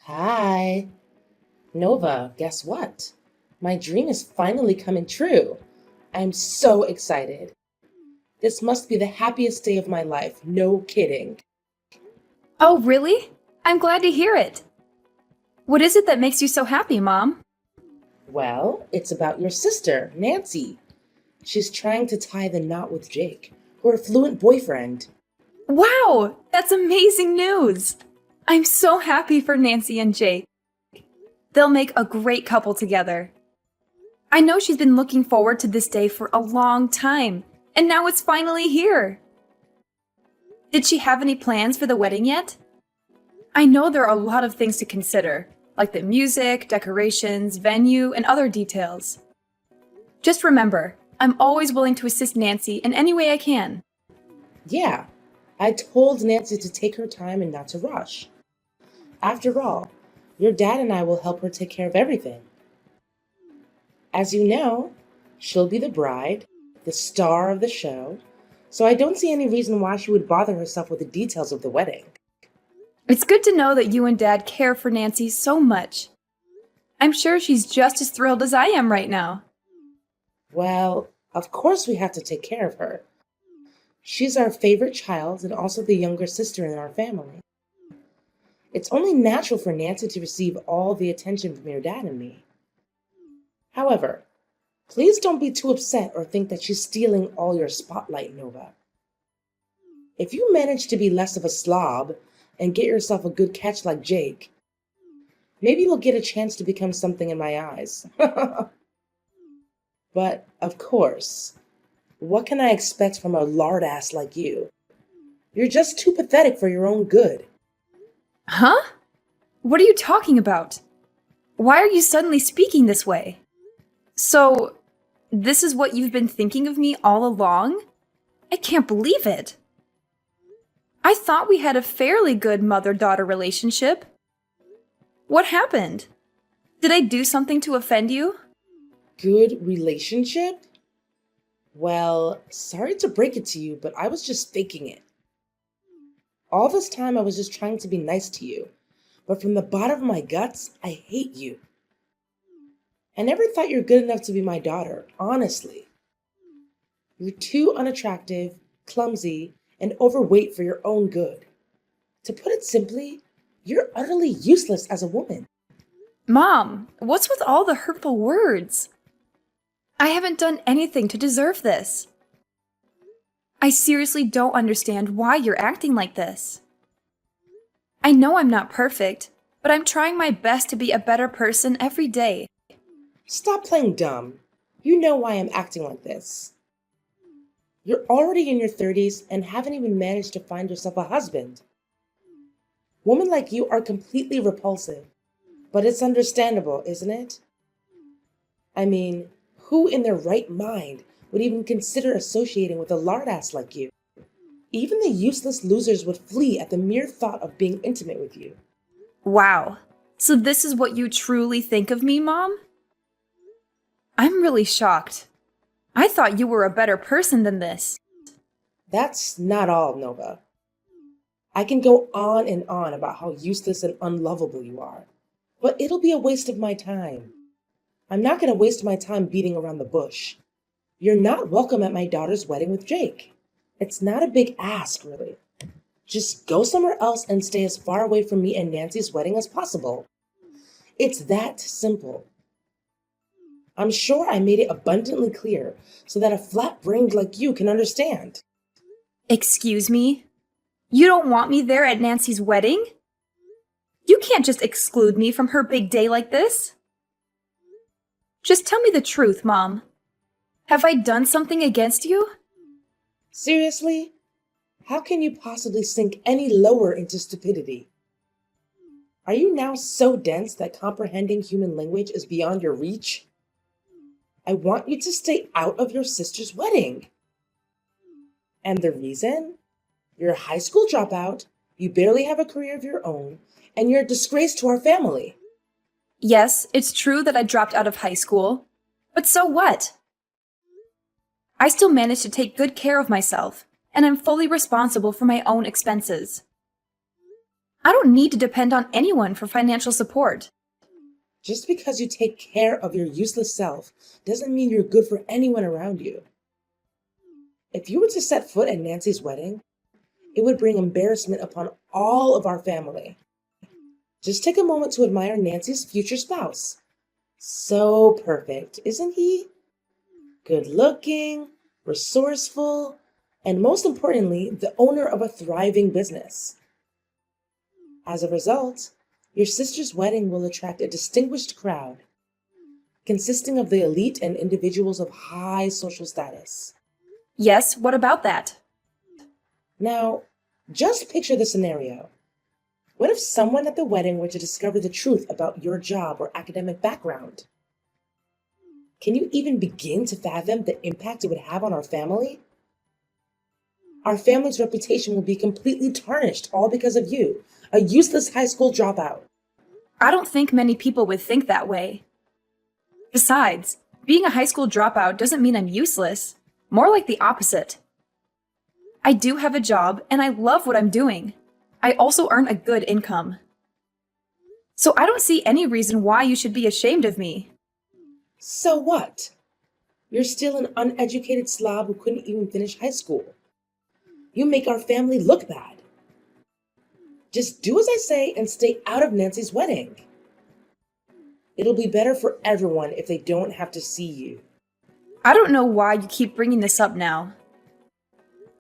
Hi. Nova, guess what? My dream is finally coming true. I'm so excited. This must be the happiest day of my life. No kidding. Oh, really? I'm glad to hear it. What is it that makes you so happy, Mom? Well, it's about your sister, Nancy. She's trying to tie the knot with Jake, her affluent boyfriend. Wow, that's amazing news! I'm so happy for Nancy and Jake. They'll make a great couple together. I know she's been looking forward to this day for a long time, and now it's finally here. Did she have any plans for the wedding yet? I know there are a lot of things to consider, like the music, decorations, venue, and other details. Just remember, I'm always willing to assist Nancy in any way I can. Yeah, I told Nancy to take her time and not to rush. After all, your dad and I will help her take care of everything. As you know, she'll be the bride, the star of the show, so I don't see any reason why she would bother herself with the details of the wedding. It's good to know that you and Dad care for Nancy so much. I'm sure she's just as thrilled as I am right now. Well, of course we have to take care of her. She's our favorite child and also the younger sister in our family. It's only natural for Nancy to receive all the attention from your dad and me. However, please don't be too upset or think that she's stealing all your spotlight, Nova. If you manage to be less of a slob and get yourself a good catch like Jake, maybe you'll get a chance to become something in my eyes. But, of course, what can I expect from a lard ass like you? You're just too pathetic for your own good. Huh? What are you talking about? Why are you suddenly speaking this way? So, this is what you've been thinking of me all along? I can't believe it. I thought we had a fairly good mother-daughter relationship. What happened? Did I do something to offend you? Good relationship? Well, sorry to break it to you, but I was just faking it. All this time I was just trying to be nice to you, but from the bottom of my guts, I hate you. I never thought you're good enough to be my daughter, honestly. You're too unattractive, clumsy, and overweight for your own good. To put it simply, you're utterly useless as a woman. Mom, what's with all the hurtful words? I haven't done anything to deserve this. I seriously don't understand why you're acting like this. I know I'm not perfect, but I'm trying my best to be a better person every day. Stop playing dumb. You know why I'm acting like this. You're already in your 30s and haven't even managed to find yourself a husband. Women like you are completely repulsive, but it's understandable, isn't it? I mean, who in their right mind would even consider associating with a lard ass like you? Even the useless losers would flee at the mere thought of being intimate with you. Wow. So this is what you truly think of me, Mom? I'm really shocked. I thought you were a better person than this. That's not all, Nova. I can go on and on about how useless and unlovable you are, but it'll be a waste of my time. I'm not going to waste my time beating around the bush. You're not welcome at my daughter's wedding with Jake. It's not a big ask, really. Just go somewhere else and stay as far away from me and Nancy's wedding as possible. It's that simple. I'm sure I made it abundantly clear so that a flat-brained like you can understand. Excuse me? You don't want me there at Nancy's wedding? You can't just exclude me from her big day like this. Just tell me the truth, Mom. Have I done something against you? Seriously? How can you possibly sink any lower into stupidity? Are you now so dense that comprehending human language is beyond your reach? I want you to stay out of your sister's wedding. And the reason? You're a high school dropout, you barely have a career of your own, and you're a disgrace to our family. Yes, it's true that I dropped out of high school. But so what? I still managed to take good care of myself, and I'm fully responsible for my own expenses. I don't need to depend on anyone for financial support. Just because you take care of your useless self doesn't mean you're good for anyone around you. If you were to set foot at Nancy's wedding, it would bring embarrassment upon all of our family. Just take a moment to admire Nancy's future spouse. So perfect, isn't he? Good looking, resourceful, and most importantly, the owner of a thriving business. As a result, your sister's wedding will attract a distinguished crowd, consisting of the elite and individuals of high social status. Yes, what about that? Now, just picture the scenario. What if someone at the wedding were to discover the truth about your job or academic background? Can you even begin to fathom the impact it would have on our family? Our family's reputation will be completely tarnished, all because of you, a useless high school dropout. I don't think many people would think that way. Besides, being a high school dropout doesn't mean I'm useless. More like the opposite. I do have a job and I love what I'm doing. I also earn a good income. So I don't see any reason why you should be ashamed of me. So what? You're still an uneducated slob who couldn't even finish high school. You make our family look bad. Just do as I say and stay out of Nancy's wedding. It'll be better for everyone if they don't have to see you. I don't know why you keep bringing this up now.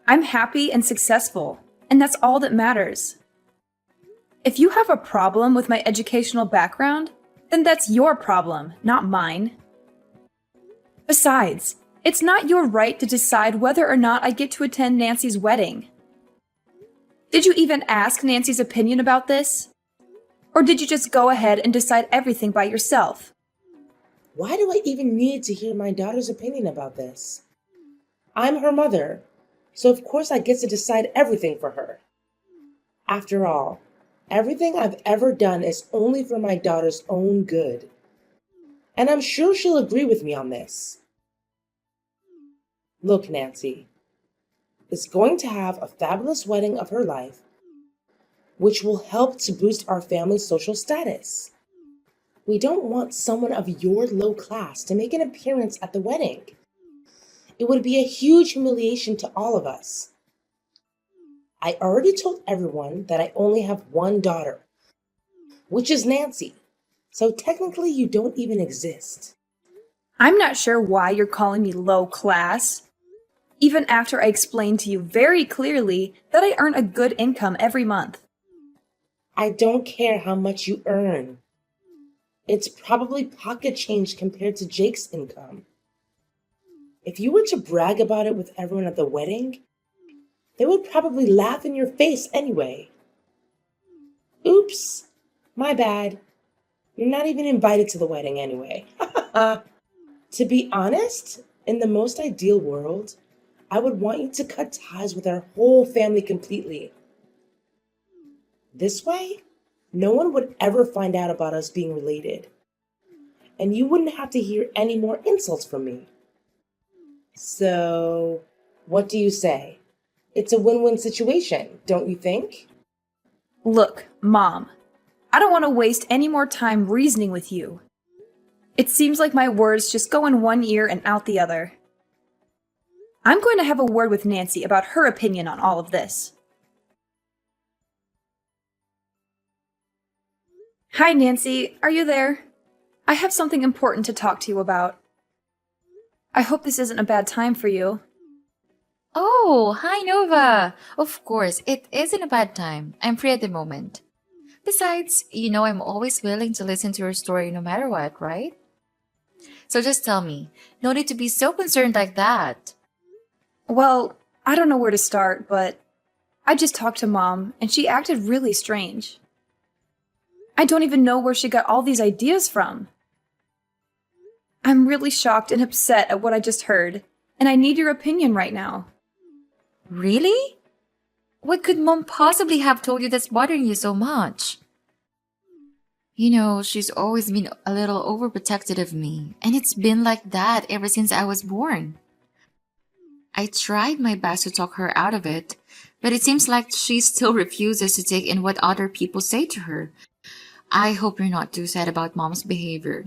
I'm happy and successful, and that's all that matters. If you have a problem with my educational background, then that's your problem, not mine. Besides, it's not your right to decide whether or not I get to attend Nancy's wedding. Did you even ask Nancy's opinion about this? Or did you just go ahead and decide everything by yourself? Why do I even need to hear my daughter's opinion about this? I'm her mother, so of course I get to decide everything for her. After all, everything I've ever done is only for my daughter's own good. And I'm sure she'll agree with me on this. Look, Nancy is going to have a fabulous wedding of her life, which will help to boost our family's social status. We don't want someone of your low class to make an appearance at the wedding. It would be a huge humiliation to all of us. I already told everyone that I only have one daughter, which is Nancy. So technically you don't even exist. I'm not sure why you're calling me low class. Even after I explained to you very clearly that I earn a good income every month. I don't care how much you earn. It's probably pocket change compared to Jake's income. If you were to brag about it with everyone at the wedding, they would probably laugh in your face anyway. Oops, my bad. You're not even invited to the wedding anyway. To be honest, in the most ideal world, I would want you to cut ties with our whole family completely. This way, no one would ever find out about us being related. And you wouldn't have to hear any more insults from me. So, what do you say? It's a win-win situation, don't you think? Look, Mom, I don't want to waste any more time reasoning with you. It seems like my words just go in one ear and out the other. I'm going to have a word with Nancy about her opinion on all of this. Hi, Nancy. Are you there? I have something important to talk to you about. I hope this isn't a bad time for you. Oh, hi Nova! Of course, it isn't a bad time. I'm free at the moment. Besides, you know I'm always willing to listen to your story no matter what, right? So just tell me, no need to be so concerned like that. Well, I don't know where to start, but I just talked to Mom, and she acted really strange. I don't even know where she got all these ideas from. I'm really shocked and upset at what I just heard, and I need your opinion right now. Really? What could Mom possibly have told you that's bothering you so much? You know, she's always been a little overprotective of me, and it's been like that ever since I was born. I tried my best to talk her out of it, But it seems like she still refuses to take in what other people say to her. I hope you're not too sad about mom's behavior.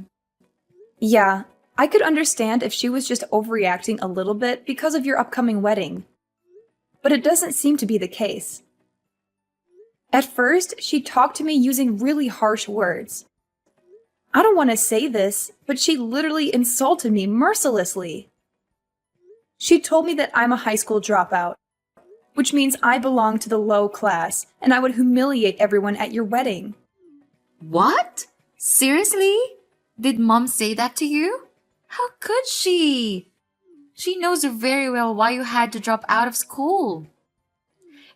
Yeah, I could understand if she was just overreacting a little bit because of your upcoming wedding. But it doesn't seem to be the case. At first, she talked to me using really harsh words. I don't want to say this, but she literally insulted me mercilessly. She told me that I'm a high school dropout, which means I belong to the low class and I would humiliate everyone at your wedding. What? Seriously? Did mom say that to you? How could she? She knows very well why you had to drop out of school.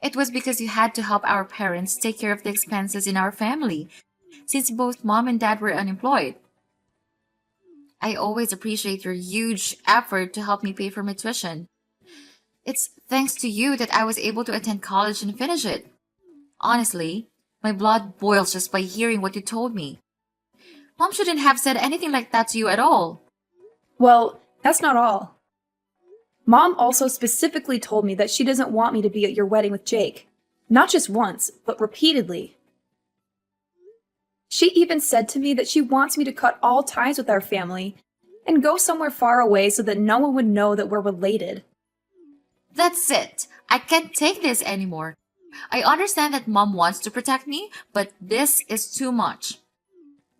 It was because you had to help our parents take care of the expenses in our family, since both mom and dad were unemployed. I always appreciate your huge effort to help me pay for my tuition. It's thanks to you that I was able to attend college and finish it. Honestly, my blood boils just by hearing what you told me. Mom shouldn't have said anything like that to you at all. Well, that's not all. Mom also specifically told me that she doesn't want me to be at your wedding with Jake. Not just once, but repeatedly. She even said to me that she wants me to cut all ties with our family and go somewhere far away so that no one would know that we're related. That's it. I can't take this anymore. I understand that mom wants to protect me, but this is too much.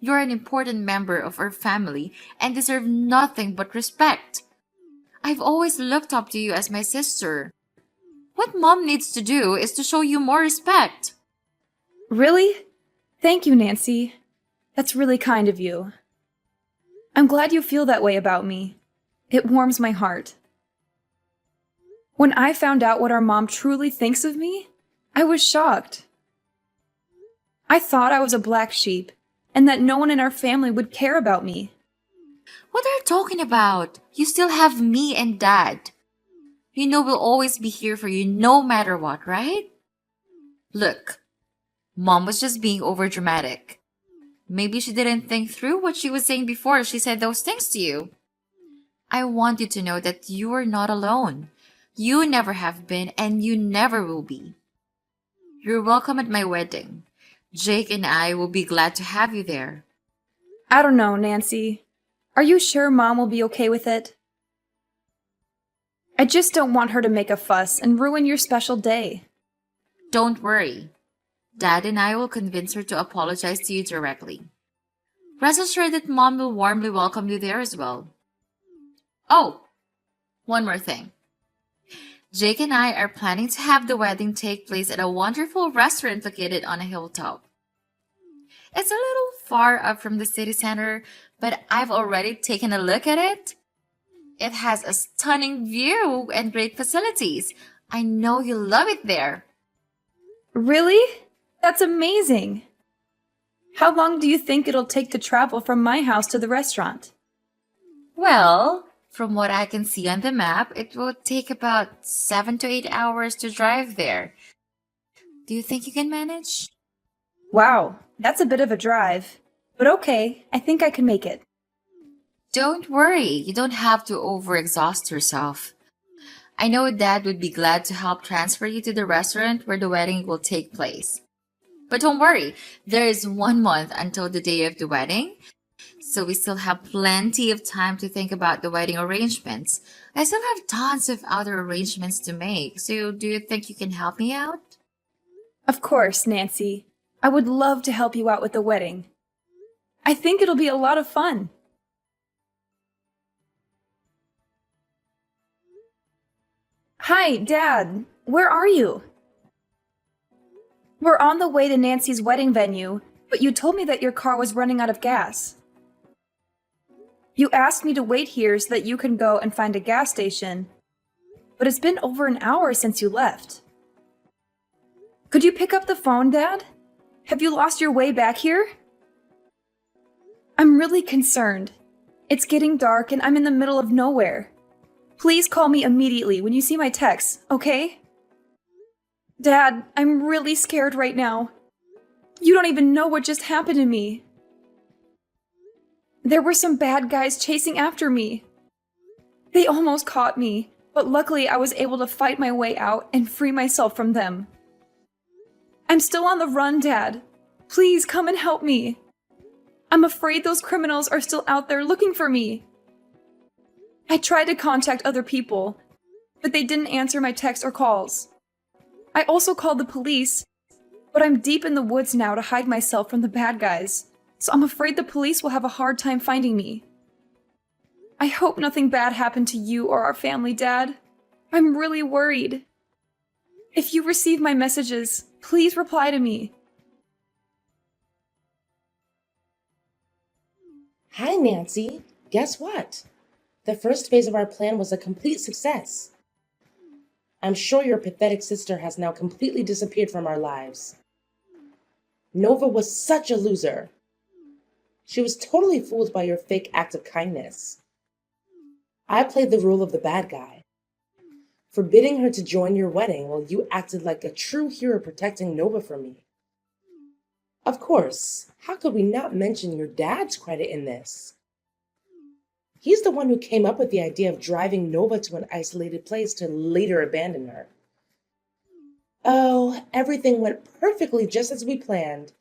You're an important member of our family and deserve nothing but respect. I've always looked up to you as my sister. What mom needs to do is to show you more respect. Really? Thank you, Nancy. That's really kind of you. I'm glad you feel that way about me. It warms my heart. When I found out what our mom truly thinks of me, I was shocked. I thought I was a black sheep and that no one in our family would care about me. What are you talking about? You still have me and dad. You know we'll always be here for you no matter what, right? Look, mom was just being overdramatic. Maybe she didn't think through what she was saying before she said those things to you. I want you to know that you are not alone. You never have been and you never will be. You're welcome at my wedding. Jake and I will be glad to have you there. I don't know, Nancy. Are you sure Mom will be okay with it? I just don't want her to make a fuss and ruin your special day. Don't worry. Dad and I will convince her to apologize to you directly. Rest assured that Mom will warmly welcome you there as well. Oh, one more thing. Jake and I are planning to have the wedding take place at a wonderful restaurant located on a hilltop. It's a little far up from the city center, but I've already taken a look at it. It has a stunning view and great facilities. I know you'll love it there. Really? That's amazing. How long do you think it'll take to travel from my house to the restaurant? Well, from what I can see on the map, it will take about 7 to 8 hours to drive there. Do you think you can manage? Wow, that's a bit of a drive. But okay, I think I can make it. Don't worry, you don't have to overexhaust yourself. I know Dad would be glad to help transfer you to the restaurant where the wedding will take place. But don't worry, there is 1 month until the day of the wedding, so we still have plenty of time to think about the wedding arrangements. I still have tons of other arrangements to make, so do you think you can help me out? Of course, Nancy. I would love to help you out with the wedding. I think it'll be a lot of fun. Hi, Dad. Where are you? We're on the way to Nancy's wedding venue, but you told me that your car was running out of gas. You asked me to wait here so that you can go and find a gas station, but it's been over an hour since you left. Could you pick up the phone, Dad? Have you lost your way back here? I'm really concerned. It's getting dark and I'm in the middle of nowhere. Please call me immediately when you see my texts, okay? Dad, I'm really scared right now. You don't even know what just happened to me. There were some bad guys chasing after me. They almost caught me, but luckily I was able to fight my way out and free myself from them. I'm still on the run, Dad. Please come and help me. I'm afraid those criminals are still out there looking for me. I tried to contact other people, but they didn't answer my texts or calls. I also called the police, but I'm deep in the woods now to hide myself from the bad guys, so I'm afraid the police will have a hard time finding me. I hope nothing bad happened to you or our family, Dad. I'm really worried. If you receive my messages, please reply to me. Hi, Nancy. Guess what? The first phase of our plan was a complete success. I'm sure your pathetic sister has now completely disappeared from our lives. Nova was such a loser. She was totally fooled by your fake act of kindness. I played the role of the bad guy, forbidding her to join your wedding while you acted like a true hero protecting Nova from me. Of course, how could we not mention your dad's credit in this? He's the one who came up with the idea of driving Nova to an isolated place to later abandon her. Oh, everything went perfectly just as we planned.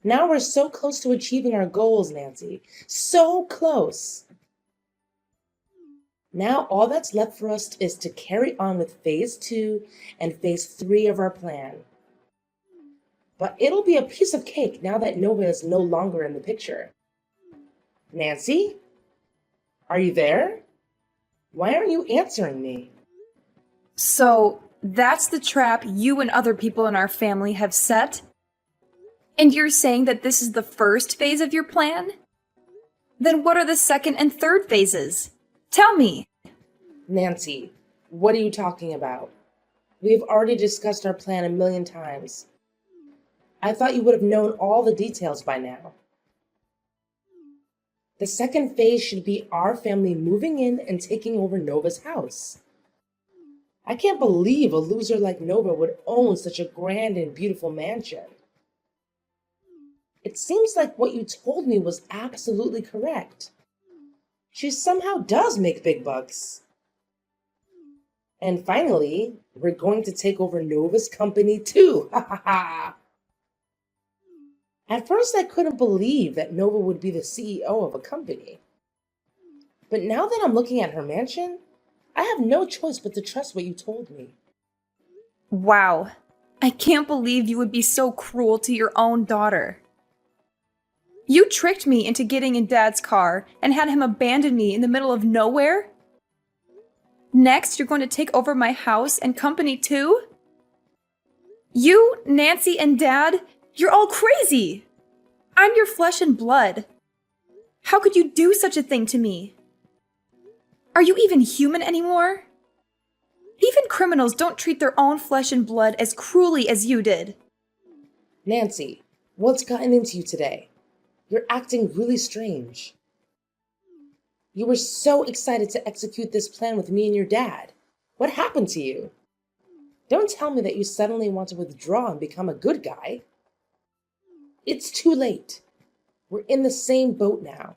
Now we're so close to achieving our goals, Nancy. So close. Now all that's left for us is to carry on with phase 2 and phase 3 of our plan. But it'll be a piece of cake now that Nova is no longer in the picture. Nancy? Are you there? Why aren't you answering me? So, that's the trap you and other people in our family have set? And you're saying that this is the first phase of your plan? Then what are the second and third phases? Tell me. Nancy, what are you talking about? We've already discussed our plan a million times. I thought you would have known all the details by now. The second phase should be our family moving in and taking over Nova's house. I can't believe a loser like Nova would own such a grand and beautiful mansion. It seems like what you told me was absolutely correct. She somehow does make big bucks. And finally, we're going to take over Nova's company too. Ha ha ha. At first, I couldn't believe that Nova would be the CEO of a company. But now that I'm looking at her mansion, I have no choice but to trust what you told me. Wow. I can't believe you would be so cruel to your own daughter. You tricked me into getting in Dad's car and had him abandon me in the middle of nowhere? Next, you're going to take over my house and company too? You, Nancy, and Dad, you're all crazy! I'm your flesh and blood. How could you do such a thing to me? Are you even human anymore? Even criminals don't treat their own flesh and blood as cruelly as you did. Nancy, what's gotten into you today? You're acting really strange. You were so excited to execute this plan with me and your dad. What happened to you? Don't tell me that you suddenly want to withdraw and become a good guy. It's too late. We're in the same boat now,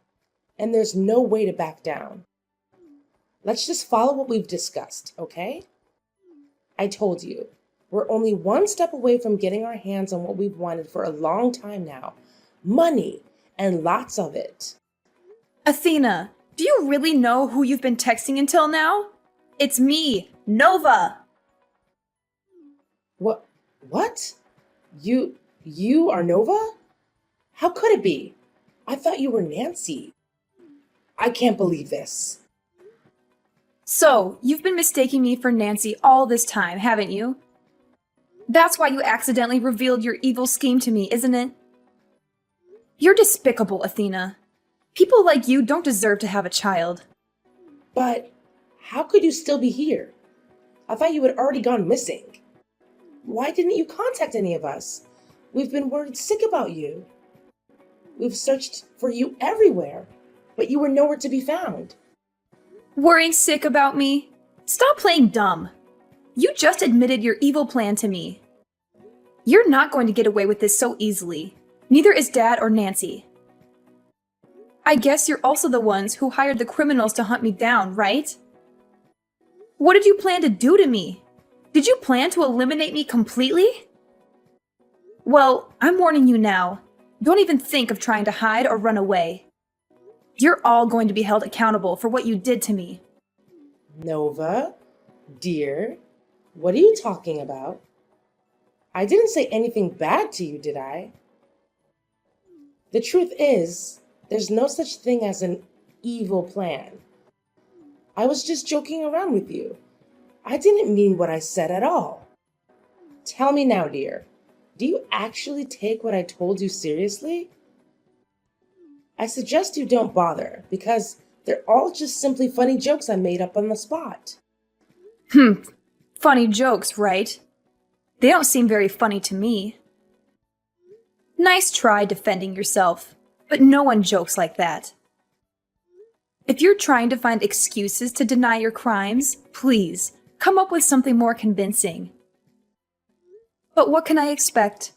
and there's no way to back down. Let's just follow what we've discussed, okay? I told you, we're only one step away from getting our hands on what we've wanted for a long time now. Money, and lots of it. Athena, do you really know who you've been texting until now? It's me, Nova! What? You are Nova? How could it be? I thought you were Nancy. I can't believe this. So, you've been mistaking me for Nancy all this time, haven't you? That's why you accidentally revealed your evil scheme to me, isn't it? You're despicable, Athena. People like you don't deserve to have a child. But how could you still be here? I thought you had already gone missing. Why didn't you contact any of us? We've been worried sick about you. We've searched for you everywhere, but you were nowhere to be found. Worrying sick about me? Stop playing dumb. You just admitted your evil plan to me. You're not going to get away with this so easily. Neither is Dad or Nancy. I guess you're also the ones who hired the criminals to hunt me down, right? What did you plan to do to me? Did you plan to eliminate me completely? Well, I'm warning you now. Don't even think of trying to hide or run away. You're all going to be held accountable for what you did to me. Nova, dear, what are you talking about? I didn't say anything bad to you, did I? The truth is, there's no such thing as an evil plan. I was just joking around with you. I didn't mean what I said at all. Tell me now, dear, do you actually take what I told you seriously? I suggest you don't bother, because they're all just simply funny jokes I made up on the spot. Funny jokes, right? They don't seem very funny to me. Nice try defending yourself, but no one jokes like that. If you're trying to find excuses to deny your crimes, please, come up with something more convincing. But what can I expect?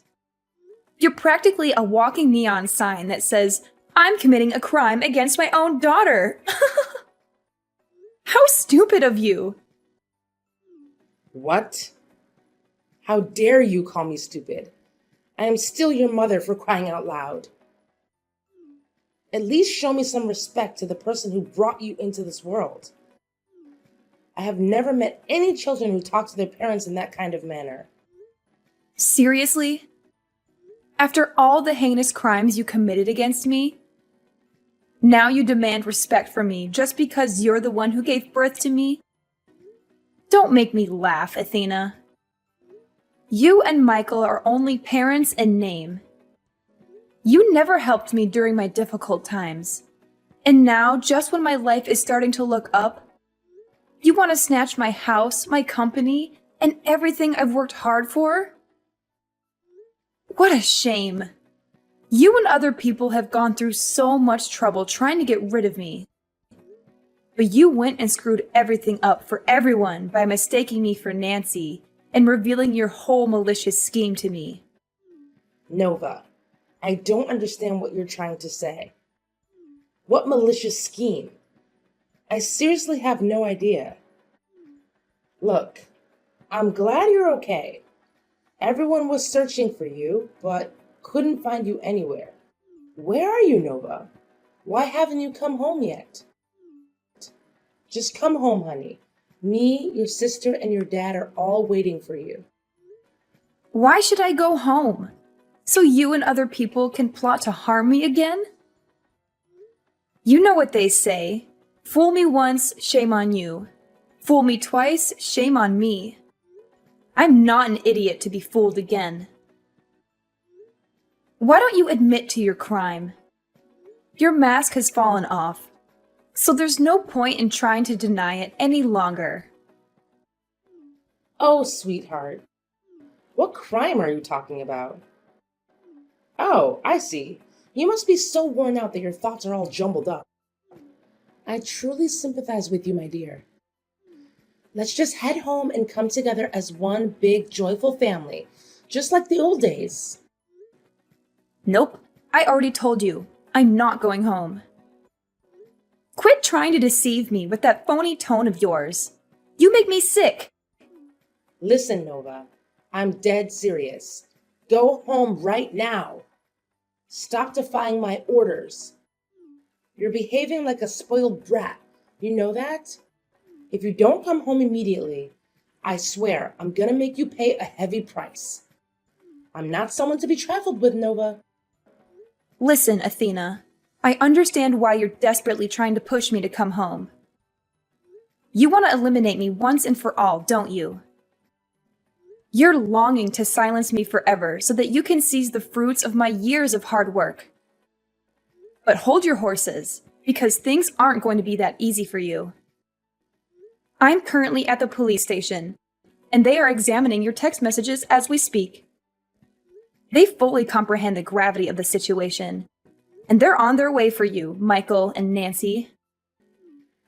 You're practically a walking neon sign that says, "I'm committing a crime against my own daughter." How stupid of you! What? How dare you call me stupid? I am still your mother, for crying out loud. At least show me some respect to the person who brought you into this world. I have never met any children who talk to their parents in that kind of manner. Seriously? After all the heinous crimes you committed against me? Now you demand respect from me just because you're the one who gave birth to me? Don't make me laugh, Athena. You and Michael are only parents in name. You never helped me during my difficult times. And now, just when my life is starting to look up, you want to snatch my house, my company, and everything I've worked hard for? What a shame. You and other people have gone through so much trouble trying to get rid of me. But you went and screwed everything up for everyone by mistaking me for Nancy and revealing your whole malicious scheme to me. Nova, I don't understand what you're trying to say. What malicious scheme? I seriously have no idea. Look, I'm glad you're okay. Everyone was searching for you, but couldn't find you anywhere. Where are you, Nova? Why haven't you come home yet? Just come home, honey. Me, your sister, and your dad are all waiting for you. Why should I go home? So you and other people can plot to harm me again? You know what they say. Fool me once, shame on you. Fool me twice, shame on me. I'm not an idiot to be fooled again. Why don't you admit to your crime? Your mask has fallen off, so there's no point in trying to deny it any longer. Oh, sweetheart. What crime are you talking about? Oh, I see. You must be so worn out that your thoughts are all jumbled up. I truly sympathize with you, my dear. Let's just head home and come together as one big, joyful family, just like the old days. Nope, I already told you. I'm not going home. Quit trying to deceive me with that phony tone of yours. You make me sick. Listen, Nova, I'm dead serious. Go home right now. Stop defying my orders. You're behaving like a spoiled brat. You know that? If you don't come home immediately, I swear I'm gonna make you pay a heavy price. I'm not someone to be trifled with, Nova. Listen, Athena, I understand why you're desperately trying to push me to come home. You want to eliminate me once and for all, don't you? You're longing to silence me forever so that you can seize the fruits of my years of hard work. But hold your horses, because things aren't going to be that easy for you. I'm currently at the police station, and they are examining your text messages as we speak. They fully comprehend the gravity of the situation, and they're on their way for you, Michael and Nancy.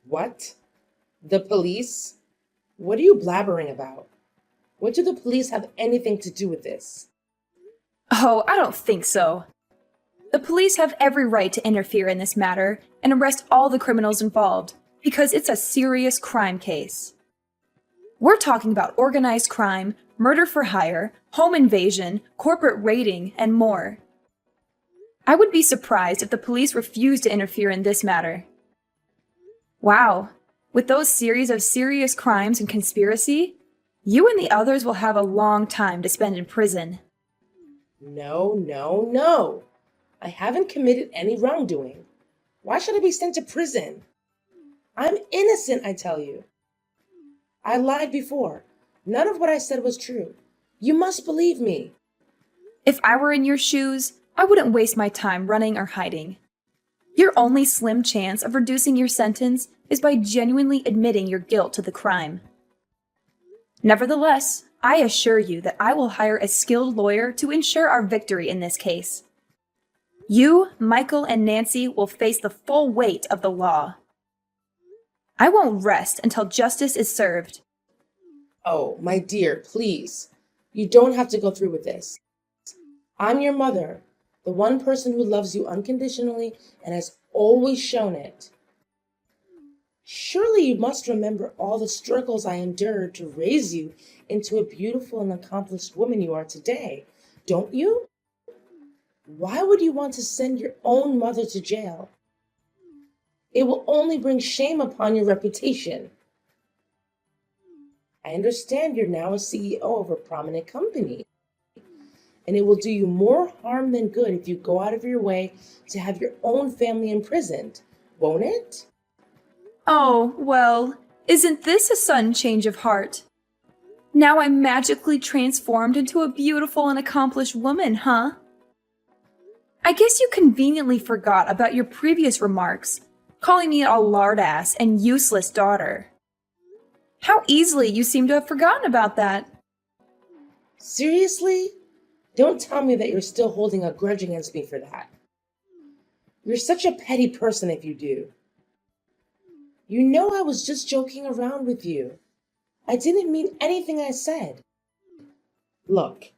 What? The police? What are you blabbering about? What do the police have anything to do with this? Oh, I don't think so. The police have every right to interfere in this matter and arrest all the criminals involved, because it's a serious crime case. We're talking about organized crime, murder for hire, home invasion, corporate raiding, and more. I would be surprised if the police refused to interfere in this matter. Wow, with those series of serious crimes and conspiracy, you and the others will have a long time to spend in prison. No, no, no. I haven't committed any wrongdoing. Why should I be sent to prison? I'm innocent, I tell you. I lied before. None of what I said was true. You must believe me. If I were in your shoes, I wouldn't waste my time running or hiding. Your only slim chance of reducing your sentence is by genuinely admitting your guilt to the crime. Nevertheless, I assure you that I will hire a skilled lawyer to ensure our victory in this case. You, Michael, and Nancy will face the full weight of the law. I won't rest until justice is served. Oh, my dear, please. You don't have to go through with this. I'm your mother, the one person who loves you unconditionally and has always shown it. Surely you must remember all the struggles I endured to raise you into a beautiful and accomplished woman you are today, don't you? Why would you want to send your own mother to jail? It will only bring shame upon your reputation. I understand you're now a CEO of a prominent company, and it will do you more harm than good if you go out of your way to have your own family imprisoned, won't it? Oh, well, isn't this a sudden change of heart? Now I'm magically transformed into a beautiful and accomplished woman, huh? I guess you conveniently forgot about your previous remarks, calling me a lardass and useless daughter. How easily you seem to have forgotten about that. Seriously? Don't tell me that you're still holding a grudge against me for that. You're such a petty person if you do. You know I was just joking around with you. I didn't mean anything I said. Look,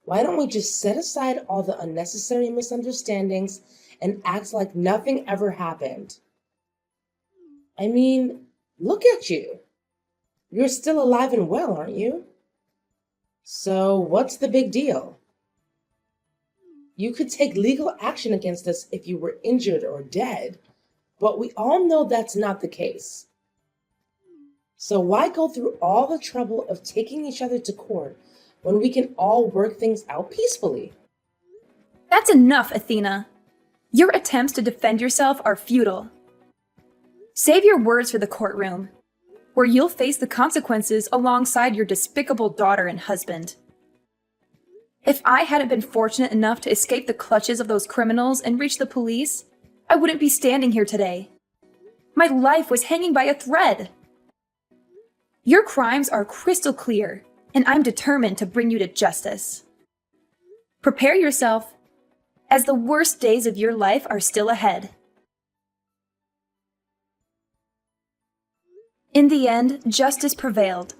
why don't we just set aside all the unnecessary misunderstandings and act like nothing ever happened? I mean, look at you. You're still alive and well, aren't you? So what's the big deal? You could take legal action against us if you were injured or dead, but we all know that's not the case. So why go through all the trouble of taking each other to court when we can all work things out peacefully? That's enough, Athena. Your attempts to defend yourself are futile. Save your words for the courtroom, where you'll face the consequences alongside your despicable daughter and husband. If I hadn't been fortunate enough to escape the clutches of those criminals and reach the police, I wouldn't be standing here today. My life was hanging by a thread. Your crimes are crystal clear, and I'm determined to bring you to justice. Prepare yourself, as the worst days of your life are still ahead. In the end, justice prevailed.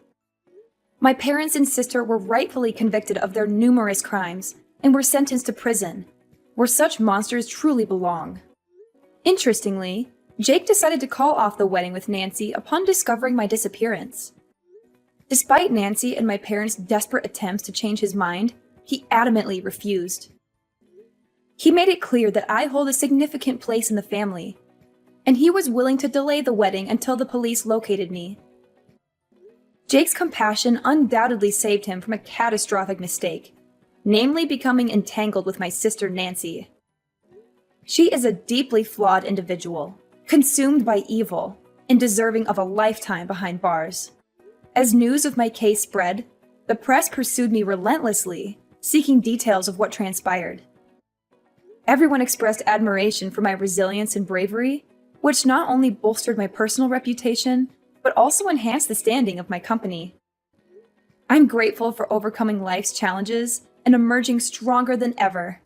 My parents and sister were rightfully convicted of their numerous crimes and were sentenced to prison, where such monsters truly belong. Interestingly, Jake decided to call off the wedding with Nancy upon discovering my disappearance. Despite Nancy and my parents' desperate attempts to change his mind, he adamantly refused. He made it clear that I hold a significant place in the family, and he was willing to delay the wedding until the police located me. Jake's compassion undoubtedly saved him from a catastrophic mistake, namely becoming entangled with my sister Nancy. She is a deeply flawed individual, consumed by evil, and deserving of a lifetime behind bars. As news of my case spread, the press pursued me relentlessly, seeking details of what transpired. Everyone expressed admiration for my resilience and bravery, which not only bolstered my personal reputation, but also enhanced the standing of my company. I'm grateful for overcoming life's challenges and emerging stronger than ever.